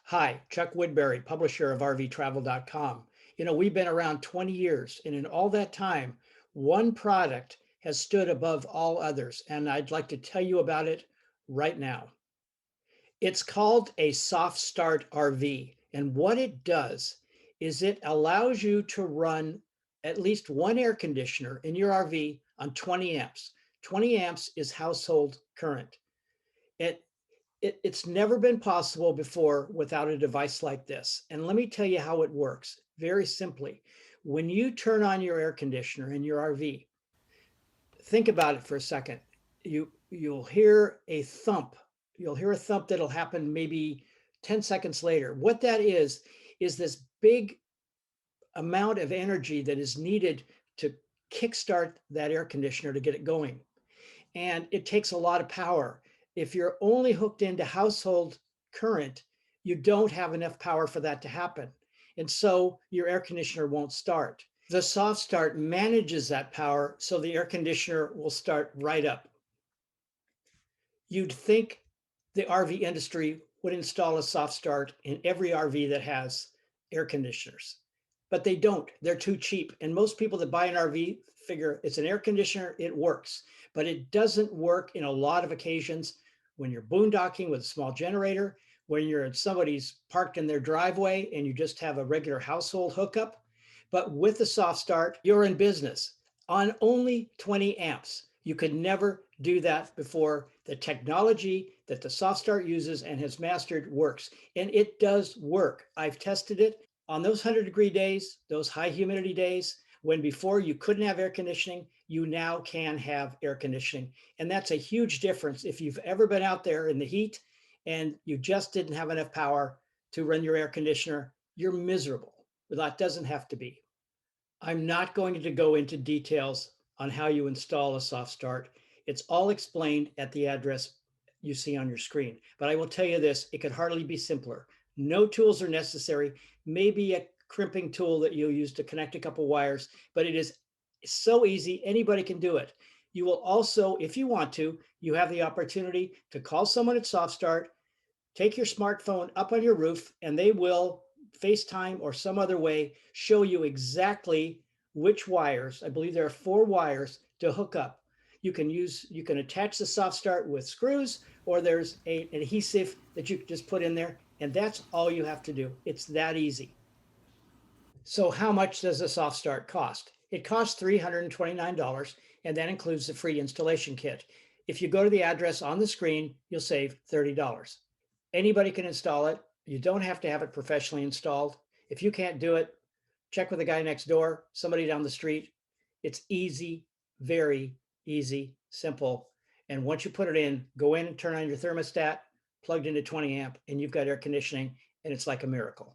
Hi, Chuck Woodbury, publisher of RVtravel.com. We've been around 20 years, and in all that time, one product has stood above all others, and I'd like to tell you about it right now. It's called a SoftStart RV, and what it does is it allows you to run at least one air conditioner in your RV on 20 amps. 20 amps is household current. It it's never been possible before without a device like this. And let me tell you how it works very simply. When you turn on your air conditioner in your RV, think about it for a second. You'll hear a thump. You'll hear a thump that'll happen maybe 10 seconds later. What that is this big amount of energy that is needed to kickstart that air conditioner to get it going. And it takes a lot of power. If you're only hooked into household current, you don't have enough power for that to happen. And so your air conditioner won't start. The soft start manages that power so the air conditioner will start right up. You'd think the RV industry would install a soft start in every RV that has air conditioners, but they don't. They're too cheap. And most people that buy an RV figure it's an air conditioner, it works, but it doesn't work in a lot of occasions when you're boondocking with a small generator, when you're in somebody's parked in their driveway and you just have a regular household hookup. But with the soft start, you're in business on only 20 amps. You could never do that before. The technology that the soft start uses and has mastered works, and it does work. I've tested it on those 100-degree days, those high humidity days, when before you couldn't have air conditioning, you now can have air conditioning. And that's a huge difference. If you've ever been out there in the heat and you just didn't have enough power to run your air conditioner, you're miserable. But that doesn't have to be. I'm not going to go into details on how you install a soft start. It's all explained at the address you see on your screen. But I will tell you this, it could hardly be simpler. No tools are necessary. Maybe a crimping tool that you'll use to connect a couple wires, but it is so easy, anybody can do it. You will also, if you want to, you have the opportunity to call someone at SoftStart, take your smartphone up on your roof, and they will FaceTime or some other way show you exactly which wires. I believe there are 4 wires to hook up. You can attach the soft start with screws, or there's an adhesive that you can just put in there, and that's all you have to do. It's that easy. So how much does a soft start cost? It costs $329, and that includes the free installation kit. If you go to the address on the screen, you'll save $30. Anybody can install it. You don't have to have it professionally installed. If you can't do it, check with the guy next door, somebody down the street. It's easy, very easy, simple. And once you put it in, go in and turn on your thermostat, plugged into 20 amp, and you've got air conditioning, and it's like a miracle.